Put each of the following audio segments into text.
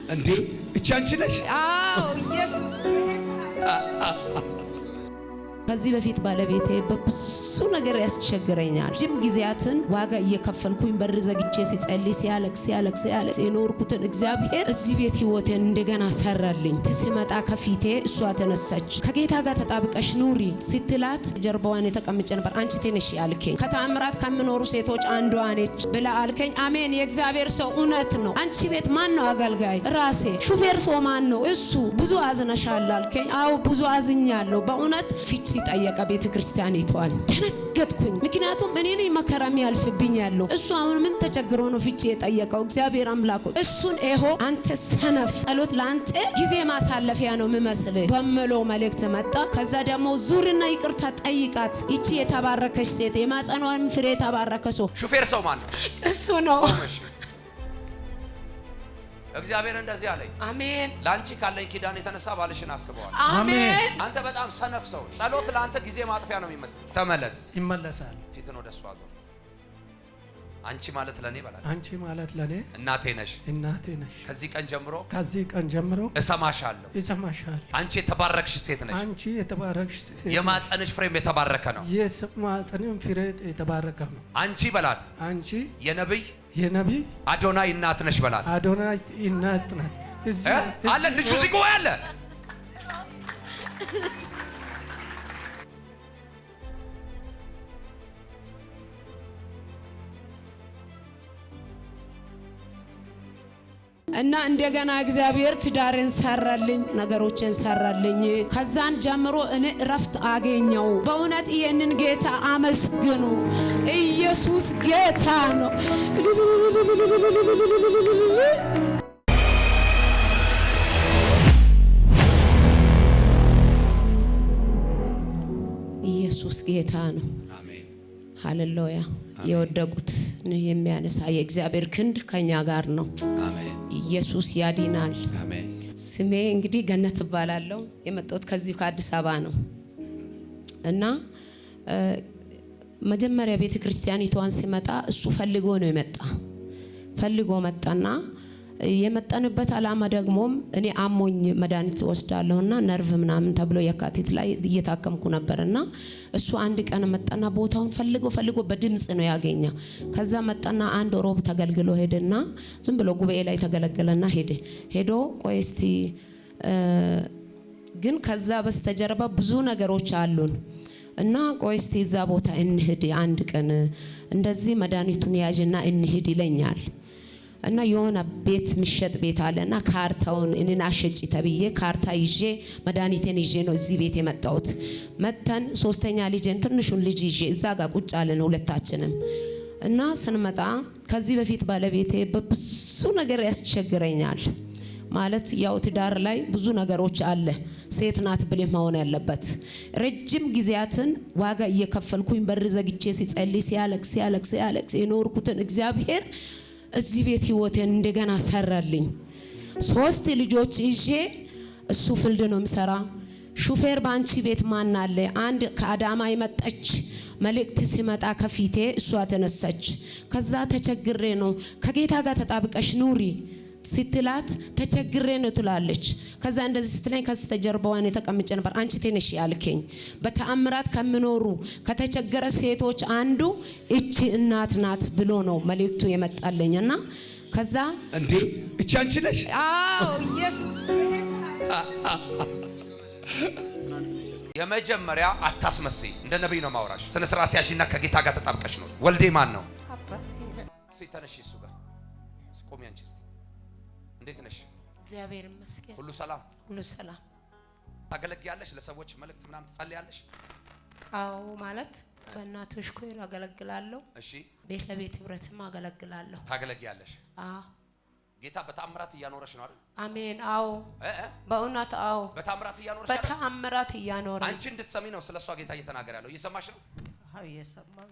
እንዴ እቺ አንቺ ነሽ? አዎ ኢየሱስ ከዚህ በፊት ባለቤቴ በብዙ ነገር ያስቸግረኛል። ጅም ጊዜያትን ዋጋ እየከፈልኩኝ በር ዘግቼ ሲጸልይ ሲያለቅስ የኖርኩትን እግዚአብሔር እዚህ ቤት ህይወቴን እንደገና ሰራልኝ። ሲመጣ ከፊቴ እሷ ተነሳች። ከጌታ ጋር ተጣብቀሽ ኑሪ ስትላት ጀርባዋን የተቀምጨ ነበር። አንቺ ተነሽ ያልከኝ ከተአምራት ከሚኖሩ ሴቶች አንዷ ነች ብላ አልከኝ። አሜን። የእግዚአብሔር ሰው እውነት ነው። አንቺ ቤት ማን ነው አገልጋይ? ራሴ። ሹፌር ሰው ማን ነው? እሱ። ብዙ አዝነሻል አልከኝ። አዎ ብዙ አዝኛለሁ በእውነት ፊት ጠየቀ ቤተ ክርስቲያን ይቷል። ተነገጥኩኝ። ምክንያቱም እኔ ነኝ መከራም ያልፍብኝ ያለው እሱ አሁን ምን ተቸግሮ ነው ፍቺ የጠየቀው? እግዚአብሔር አምላክ እሱን ኤሆ አንተ ሰነፍ ጸሎት ለአንተ ጊዜ ማሳለፊያ ነው የሚመስል በመሎ መልእክት መጣ። ከዛ ደግሞ ዙርና ይቅርታ ጠይቃት። እቺ የተባረከች ሴት የማጸኗን ፍሬ የተባረከ ሰው ሹፌር ሰው ማን ነው? እሱ ነው። እግዚአብሔር እንደዚህ አለኝ። አሜን። ላንቺ ካለኝ ኪዳን የተነሳ ባልሽን አስበዋል። አሜን። አንተ በጣም ሰነፍ ሰው፣ ጸሎት ለአንተ ጊዜ ማጥፊያ ነው የሚመስል። ተመለስ። ይመለሳል። ፊትን ወደ እሷ ዞር። አንቺ ማለት ለኔ በላት። አንቺ ማለት ለኔ እናቴ ነሽ። እናቴ ነሽ። ከዚህ ቀን ጀምሮ እሰማሻለሁ። አንቺ የተባረክሽ ሴት ነሽ። አንቺ የተባረክሽ ሴት። የማጸንሽ ፍሬም የተባረከ ነው። የማጸንሽ ፍሬ የተባረከ ነው። አንቺ በላት። አንቺ የነቢይ አዶናይ እናት ነሽ በላት። አዶናይ እናት ናት። አለ ልጁ እዚህ ቆይ አለ። እና እንደገና እግዚአብሔር ትዳርን ሰራልኝ፣ ነገሮችን ሰራልኝ። ከዛን ጀምሮ እኔ እረፍት አገኘው። በእውነት ይሄንን ጌታ አመስግኑ። ኢየሱስ ጌታ ነው። ኢየሱስ ጌታ ነው። አሜን ሃሌሉያ። የወደቁት የሚያነሳ የእግዚአብሔር ክንድ ከኛ ጋር ነው። አሜን። ኢየሱስ ያድናል። አሜን። ስሜ እንግዲህ ገነት እባላለሁ። የመጣሁት ከዚህ ከአዲስ አበባ ነው እና መጀመሪያ ቤተ ክርስቲያኒቷን ሲመጣ እሱ ፈልጎ ነው ፈልጎ መጣና የመጣንበት ዓላማ ደግሞ እኔ አሞኝ መድኃኒት ወስዳለሁና ነርቭ ምናምን ተብሎ የካቲት ላይ እየታከምኩ ነበርና እሱ አንድ ቀን መጣና ቦታውን ፈልጎ በድምጽ ነው ያገኘ። ከዛ መጣና አንድ ሮብ ተገልግሎ ሄደና ዝም ብሎ ጉባኤ ላይ ተገለገለና ሄዶ ቆይ እስቲ ግን ከዛ በስተጀርባ ብዙ ነገሮች አሉን እና ቆይ እስቲ እዛ ቦታ እንሂድ አንድ ቀን እንደዚህ መድኃኒቱን ያዥና እንሂድ ይለኛል። እና የሆነ ቤት ምሸጥ ቤት አለና ካርታውን እኔን አሸጪ ተብዬ ካርታ ይዤ መድኃኒቴን ይዤ ነው እዚህ ቤት የመጣሁት። መተን ሶስተኛ ልጄን ትንሹን ልጅ ይዤ እዛ ጋር ቁጭ አለን ሁለታችንም። እና ስንመጣ ከዚህ በፊት ባለቤቴ በብዙ ነገር ያስቸግረኛል። ማለት ያው ትዳር ላይ ብዙ ነገሮች አለ። ሴት ናት ብለህ መሆን ያለበት። ረጅም ጊዜያትን ዋጋ እየከፈልኩኝ በር ዘግቼ ሲጸልይ ሲያለቅስ የኖርኩትን እግዚአብሔር እዚህ ቤት ህይወቴን እንደገና ሰራልኝ። 3 ልጆች ይዤ እሱ ፍልድ ነው ምሰራ። ሹፌር ባንቺ ቤት ማን አለ? አንድ ከአዳማ የመጣች መልእክት ሲመጣ ከፊቴ እሷ ተነሳች። ከዛ ተቸግሬ ነው ከጌታ ጋር ተጣብቀሽ ኑሪ ስትላት ተቸግሬ ነው ትላለች። ከዛ እንደዚህ ስትለኝ ከስተጀርባዋን የተቀምጨ ነበር። አንቺ ተነሽ ያልከኝ በተአምራት ከሚኖሩ ከተቸገረ ሴቶች አንዱ እቺ እናት ናት ብሎ ነው መልእክቱ የመጣልኝና ከዛ እንዴ እቺ አንቺ ነሽ? አዎ ኢየሱስ። የመጀመሪያ አታስመስይ። እንደ ነብይ ነው ማውራሽ። ስነ ስርዓት ያዥና ከጌታ ጋር ተጣብቀሽ ነው። ወልዴ ማን ነው? ሲተነሽ እሱ ጋር ቆሚ። አንቺ እንዴት ነሽ? እግዚአብሔር ይመስገን። ሁሉ ሰላም? ሁሉ ሰላም። ታገለግያለሽ? ለሰዎች መልእክት ምናምን ትጸልያለሽ? አዎ ማለት በእናቶች ኮይል አገለግላለሁ። እሺ። ቤት ለቤት ህብረትም አገለግላለሁ። ታገለግያለሽ? አዎ። ጌታ በተአምራት እያኖረሽ ነው አይደል? አሜን። አዎ በእውነት አዎ። በተአምራት እያኖረሽ በተአምራት እያኖረ አንቺ እንድትሰሚ ነው ስለሷ ጌታ እየተናገረ ያለው። እየሰማሽ ነው? አዎ እየሰማሁ።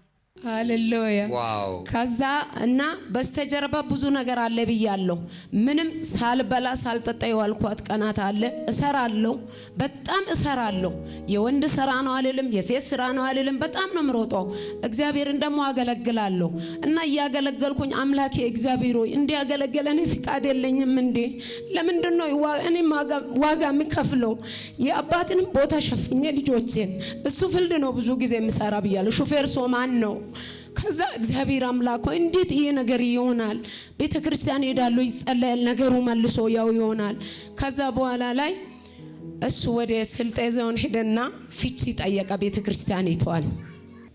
ሃሌሉያ ዋው ከዛ እና በስተጀርባ ብዙ ነገር አለ ብያለሁ። ምንም ሳልበላ ሳልጠጣ የዋልኳት ቀናት አለ። እሰራለሁ፣ በጣም እሰራለሁ። የወንድ ስራ ነው አልልም፣ የሴት ስራ ነው አልልም። በጣም ነው ምሮጠው። እግዚአብሔርን ደግሞ አገለግላለሁ እና እያገለገልኩኝ አምላኬ እግዚአብሔር ሆይ እንዲያገለግለኝ ፍቃድ የለኝም እንዴ? ለምንድን ነው እኔ ዋጋ የምከፍለው? የአባትን ቦታ ሸፍኜ ልጆቼን እሱ ፍልድ ነው ብዙ ጊዜ የምሰራ ብያለሁ። ሹፌር ሰው ማን ነው? ከዛ እግዚአብሔር አምላክ ሆይ እንዴት ይሄ ነገር ይሆናል? ቤተ ክርስቲያን ሄዳለሁ፣ ይጸለያል፣ ነገሩ መልሶ ያው ይሆናል። ከዛ በኋላ ላይ እሱ ወደ ስልጤ ዞን ሄደና ፍቺ ጠየቀ። ቤተ ክርስቲያን ይተዋል።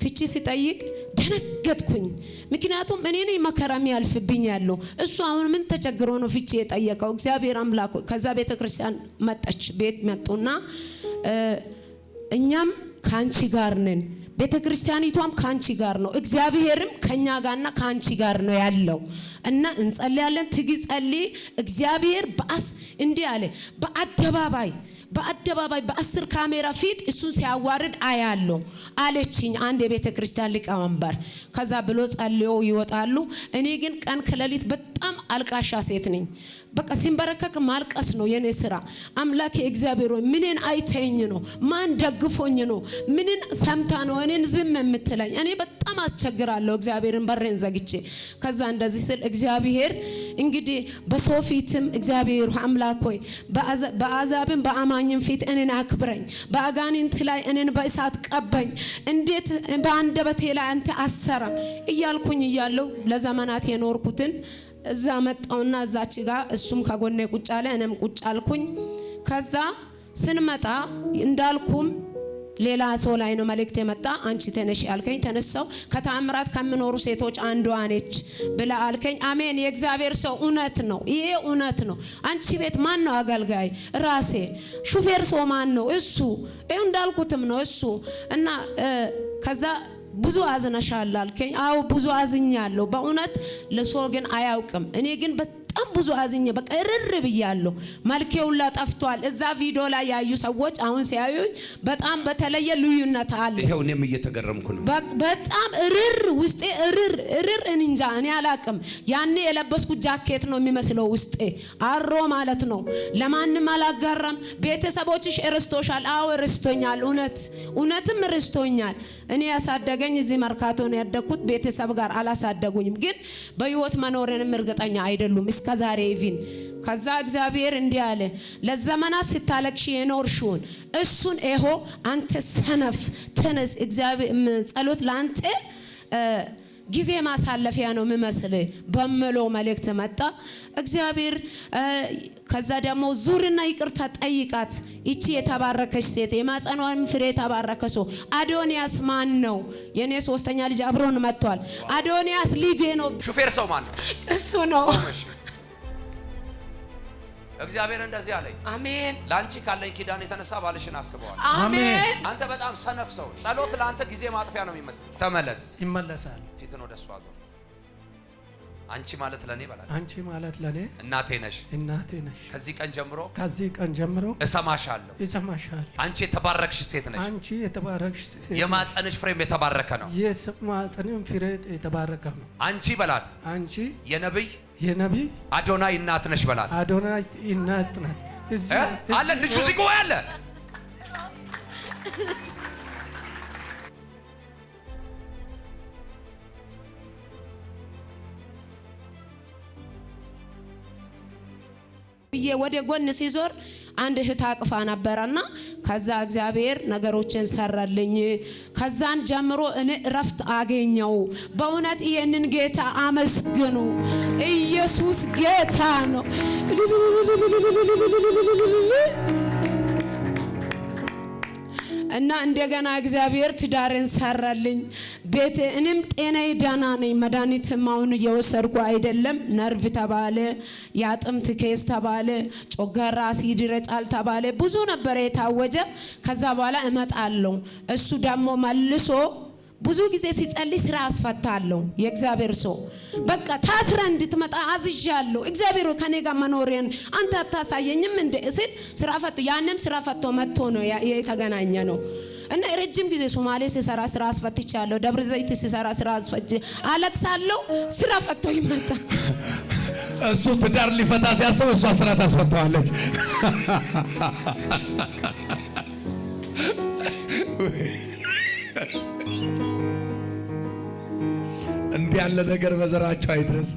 ፍቺ ሲጠይቅ ደነገጥኩኝ። ምክንያቱም እኔ ነኝ መከራም ያልፍብኝ ያለው እሱ አሁን ምን ተቸግሮ ነው ፍቺ የጠየቀው? እግዚአብሔር አምላክ ሆይ ከዛ ቤተ ክርስቲያን መጣች። ቤት መጡና እኛም ካንቺ ጋር ነን፣ ቤተ ክርስቲያኒቷም ካንቺ ጋር ነው፣ እግዚአብሔርም ከኛ ጋርና ካንቺ ጋር ነው ያለው እና እንጸልያለን። ትግጸልይ እግዚአብሔር እንዲህ አለ በአደባባይ በ10 ካሜራ ፊት እሱን ሲያዋርድ አያለው አለችኝ አንድ የቤተ ክርስቲያን ሊቀመንበር። ከዛ ብሎ ጸልዮ ይወጣሉ። እኔ ግን ቀን ከሌሊት በጣም አልቃሻ ሴት ነኝ። በቃ ሲንበረከክ ማልቀስ ነው የኔ ስራ። አምላኬ እግዚአብሔር ሆይ ምንን አይተኝ ነው? ማን ደግፎኝ ነው? ምንን ሰምታ ነው እኔን ዝም የምትለኝ? እኔ በጣም አስቸግራለሁ እግዚአብሔርን በሬን ዘግቼ። ከዛ እንደዚህ ስል እግዚአብሔር እንግዲህ በሰው ፊትም እግዚአብሔር አምላክ ሆይ በአዛብም በአማኝም ፊት እኔን አክብረኝ፣ በአጋንንት ላይ እኔን በእሳት ቀበኝ፣ እንዴት በአንደበቴ ላይ አንተ አሰራም እያልኩኝ እያለው ለዘመናት የኖርኩትን እዛ መጣውና እዛች ጋር እሱም ከጎኔ ቁጭ አለ፣ እኔም ቁጭ አልኩኝ። ከዛ ስንመጣ እንዳልኩም ሌላ ሰው ላይ ነው መልእክት የመጣ። አንቺ ተነሽ አልከኝ። ተነሳው። ከተአምራት ከሚኖሩ ሴቶች አንዷ ነች ብላ አልከኝ። አሜን። የእግዚአብሔር ሰው እውነት ነው፣ ይሄ እውነት ነው። አንቺ ቤት ማን ነው አገልጋይ? ራሴ። ሹፌር ሰው ማን ነው? እሱ። ይሄው እንዳልኩትም ነው እሱ እና ከዛ ብዙ አዝነሻል አልከኝ። አዎ ብዙ አዝኛለሁ በእውነት ለሰው ግን አያውቅም። እኔ ግን በጣም ብዙ አዝኜ በቃ እርር ብያለሁ። መልኬ ሁላ ጠፍቷል። እዛ ቪዲዮ ላይ ያዩ ሰዎች አሁን ሲያዩኝ በጣም በተለየ ልዩነት አለ። ይሄው እኔም እየተገረምኩ ነው። በጣም እርር ውስጤ እርር እንጃ እኔ አላቅም። ያኔ የለበስኩት ጃኬት ነው የሚመስለው ውስጤ አሮ ማለት ነው። ለማንም አላጋራም። ቤተሰቦችሽ እርስቶሻል? አዎ እርስቶኛል። እውነትም እርስቶኛል። እኔ ያሳደገኝ እዚህ መርካቶ ነው ያደግኩት። ቤተሰብ ጋር አላሳደጉኝም፣ ግን በህይወት መኖሬንም እርግጠኛ አይደሉም እስከዛሬ ኢቭን። ከዛ እግዚአብሔር እንዲህ አለ፣ ለዘመናት ስታለቅሽ የኖርሽውን እሱን ኤሆ አንተ ሰነፍ ተነስ። እግዚአብሔር ጸሎት ላንተ ጊዜ ማሳለፊያ ነው የሚመስል በመለው መልእክት መጣ እግዚአብሔር። ከዛ ደግሞ ዙርና ይቅርታ ጠይቃት። እቺ የተባረከች ሴት የማጸኗን ፍሬ የተባረከ ሰው አዶንያስ ማን ነው? የኔ ሶስተኛ ልጅ አብሮን መጥቷል። አዶንያስ ልጄ ነው። ሹፌር ሰው ማን ነው? እሱ ነው። እግዚአብሔር እንደዚህ አለኝ። አሜን። ላንቺ ካለኝ ኪዳን የተነሳ ባልሽን አስበዋል። አሜን። አንተ በጣም ሰነፍ ሰው፣ ጸሎት ለአንተ ጊዜ ማጥፊያ ነው የሚመስል። ተመለስ። ይመለሳል። ፊትን ወደ እሷ ዞር። አንቺ ማለት ለኔ በላት። አንቺ ማለት ለኔ እናቴ ነሽ። እናቴ ነሽ። ከዚህ ቀን ጀምሮ እሰማሻለሁ። አንቺ የተባረክሽ ሴት ነሽ። አንቺ የተባረክሽ ሴት። የማጸንሽ ፍሬም የተባረከ ነው። የማጸንሽ ፍሬ የተባረከ ነው። አንቺ በላት። አንቺ የነቢይ አዶናይ እናት ነሽ በላት። አዶናይ እናት ናት። አለ ልጁ እዚህ ቆይ አለ። ወደ ጎን ሲዞር አንድ እህት አቅፋ ነበርና ከዛ እግዚአብሔር ነገሮችን ሰራልኝ። ከዛን ጀምሮ እኔ እረፍት አገኘው። በእውነት ይሄንን ጌታ አመስግኑ። ኢየሱስ ጌታ ነው። እና እንደገና እግዚአብሔር ትዳርን ሰራልኝ። ቤቴ እኔም ጤናዬ ደህና ነኝ። መድኃኒትም አሁን እየወሰድኩ አይደለም። ነርቭ ተባለ፣ የአጥምት ኬስ ተባለ፣ ጮጋራ አሲድ ይረጫል ተባለ። ብዙ ነበር የታወጀ። ከዛ በኋላ እመጣለሁ። እሱ ደግሞ መልሶ ብዙ ጊዜ ሲጸልይ ስራ አስፈታለሁ። የእግዚአብሔር ሰው በቃ ታስረ እንድትመጣ አዝዣለሁ። እግዚአብሔር ከኔ ጋር መኖሬን አንተ አታሳየኝም እንደ ሲል ስራ ፈቶ ያንም ስራ ፈቶ መጥቶ ነው የተገናኘ ነው። እና ረጅም ጊዜ ሶማሌ ሲሰራ ስራ አስፈትቻለሁ። ደብረ ዘይት ሲሰራ ስራ አስፈጅ አለቅሳለሁ። ስራ ፈቶ ይመጣ። እሱ ትዳር ሊፈታ ሲያስብ እሷ ስራ ታስፈታዋለች። እንዲህ ያለ ነገር በዘራቸው አይድረስ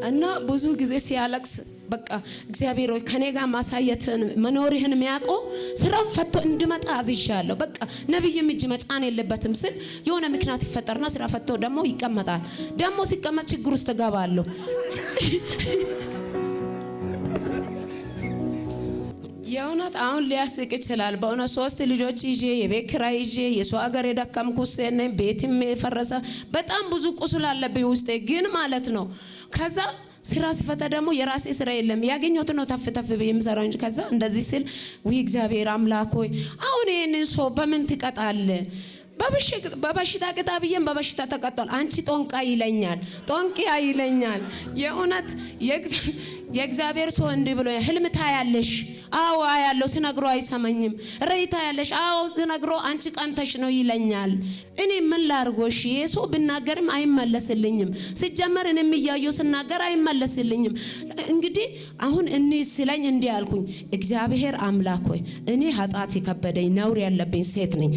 እና ብዙ ጊዜ ሲያለቅስ በቃ እግዚአብሔር ሆይ ከኔ ጋር ማሳየትን መኖርህን የሚያውቀው ስራውን ፈቶ እንድመጣ አዝዣለሁ። በቃ ነብይም እጅ መጫን የለበትም ስል የሆነ ምክንያት ይፈጠርና ስራ ፈቶ ደግሞ ይቀመጣል። ደግሞ ሲቀመጥ ችግር ውስጥ ገባለሁ። የእውነት አሁን ሊያስቅ ይችላል። በእውነት 3 ልጆች ይዤ የቤት ኪራይ ይዤ የሰው ሀገር የደከምኩ ነኝ። ቤትም የፈረሰ በጣም ብዙ ቁስል አለብኝ ውስጤ ግን ማለት ነው። ከዛ ስራ ሲፈታ ደግሞ የራሴ ስራ የለም ያገኘሁት ነው ተፍ ተፍ በየምሰራው እንጂ። ከዛ እንደዚህ ስል ወይ እግዚአብሔር አምላክ ሆይ አሁን ይሄንን ሰው በምን ትቀጣለህ? በበሽታ ቅጣ ብዬም በበሽታ ተቀጣል። አንቺ ጦንቃ ይለኛል፣ ጦንቂያ ይለኛል። የእውነት የእግዚአብሔር ሰው እንዲህ ብሎ ህልም ታያለሽ? አዎ አያለሁ። ስነግሮ አይሰማኝም። ራእይ ታያለሽ? አዎ ስነግሮ አንቺ ቀንተሽ ነው ይለኛል። እኔ ምን ላርጎሽ? የሰው ብናገርም አይመለስልኝም። ሲጀመር እኔም እያየሁ ስናገር አይመለስልኝም። እንግዲህ አሁን እኔ ስለኝ እንዲህ አልኩኝ፣ እግዚአብሔር አምላክ ሆይ እኔ ኃጢአት የከበደኝ ነውር ያለብኝ ሴት ነኝ።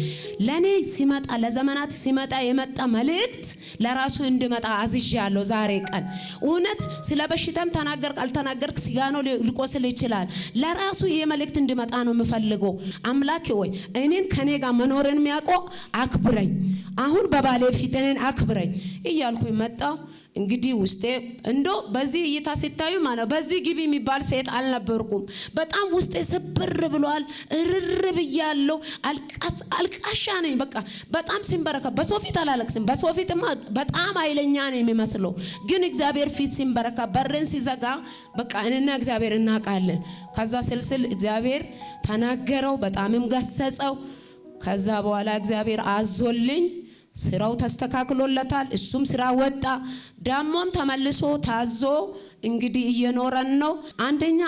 ለኔ ሲመጣ ለዘመናት ሲመጣ የመጣ መልእክት ለራሱ እንድመጣ አዝዣለሁ። ዛሬ ቀን እውነት ስለ በሽታም ተናገርክ አልተናገርክ ስጋ ነው ሊቆስል ይችላል። ለራሱ ይሄ መልእክት እንድመጣ ነው የምፈልገው። አምላኬ ሆይ እኔን ከኔ ጋር መኖርን የሚያውቀው አክብረኝ፣ አሁን በባሌ ፊት እኔን አክብረኝ እያልኩኝ መጣሁ። እንግዲህ ውስጤ እንዶ በዚህ እይታ ሲታዩ ማለት በዚህ ግቢ የሚባል ሴት አልነበርኩም። በጣም ውስጤ ስብር ብሏል። እርር ብያለሁ። አልቃሻ ነኝ። በቃ በጣም ሲንበረከ በሰው ፊት አላለቅስም። በሰው ፊትማ በጣም ኃይለኛ ነው የሚመስለው። ግን እግዚአብሔር ፊት ሲንበረከ በረን ሲዘጋ በቃ እኔና እግዚአብሔር እናውቃለን። ከዛ ስልስል እግዚአብሔር ተናገረው፣ በጣምም ገሰጸው። ከዛ በኋላ እግዚአብሔር አዞልኝ ስራው ተስተካክሎለታል። እሱም ስራ ወጣ። ዳሞም ተመልሶ ታዞ እንግዲህ እየኖረን ነው። አንደኛ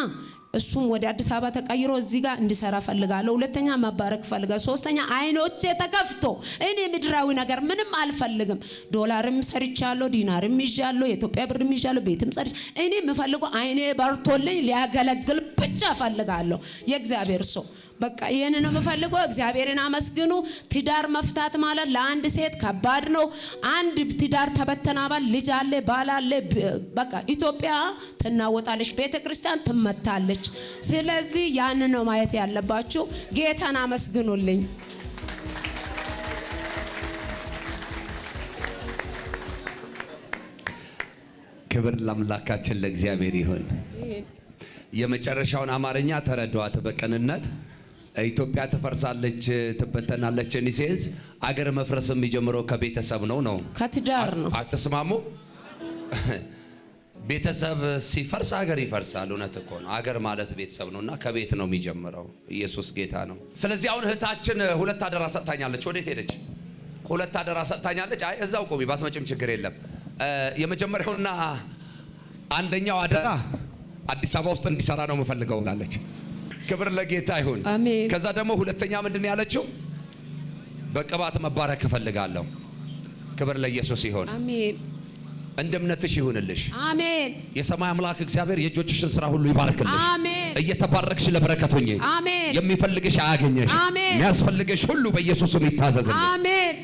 እሱም ወደ አዲስ አበባ ተቀይሮ እዚህ ጋር እንዲሰራ ፈልጋለሁ። ሁለተኛ መባረክ ፈልጋለሁ። ሶስተኛ አይኖቼ ተከፍቶ እኔ ምድራዊ ነገር ምንም አልፈልግም። ዶላርም ሰርቻለሁ፣ ዲናርም ይዣለሁ፣ የኢትዮጵያ ብርም ይዣለሁ፣ ቤትም ሰርች እኔ የምፈልገው አይኔ በርቶልኝ ሊያገለግል ብቻ ፈልጋለሁ። የእግዚአብሔር ሰው በቃ ይሄን ነው የምፈልገው። እግዚአብሔርን አመስግኑ። ትዳር መፍታት ማለት ለአንድ ሴት ከባድ ነው። አንድ ትዳር ተበተናባል፣ ልጅ አለ፣ ባል አለ። በቃ ኢትዮጵያ ትናወጣለች፣ ቤተክርስቲያን ትመታለች። ስለዚህ ያን ነው ማየት ያለባችሁ። ጌታን አመስግኑልኝ። ክብር ለአምላካችን ለእግዚአብሔር ይሁን። የመጨረሻውን አማርኛ ተረዷት በቅንነት ኢትዮጵያ ትፈርሳለች፣ ትበተናለች። ኒሴንስ አገር መፍረስ የሚጀምረው ከቤተሰብ ነው። ከትዳር ነው። አትስማሙ? ቤተሰብ ሲፈርስ አገር ይፈርሳል። እውነት እኮ ነው። አገር ማለት ቤተሰብ ነውና ከቤት ነው የሚጀምረው። ኢየሱስ ጌታ ነው። ስለዚህ አሁን እህታችን 2 አደራ ሰጥታኛለች። ወዴት ሄደች? 2 አደራ ሰጥታኛለች። አይ እዛው ቆሚ፣ ባትመጭም ችግር የለም። የመጀመሪያውና አንደኛው አደራ አዲስ አበባ ውስጥ እንዲሰራ ነው የምፈልገው ብላለች። ክብር ለጌታ ይሁን። አሜን። ከዛ ደግሞ ሁለተኛ ምንድን ነው ያለችው? በቅባት መባረክ እፈልጋለሁ። ክብር ለኢየሱስ ይሁን። አሜን። እንደ እምነትሽ ይሁንልሽ። አሜን። የሰማይ አምላክ እግዚአብሔር የእጆችሽን ስራ ሁሉ ይባርክልሽ። አሜን። እየተባረክሽ ለበረከት ሁኚ። አሜን። የሚፈልግሽ አያገኘሽ። አሜን። የሚያስፈልግሽ ሁሉ በኢየሱስ ስም ይታዘዝልሽ። አሜን።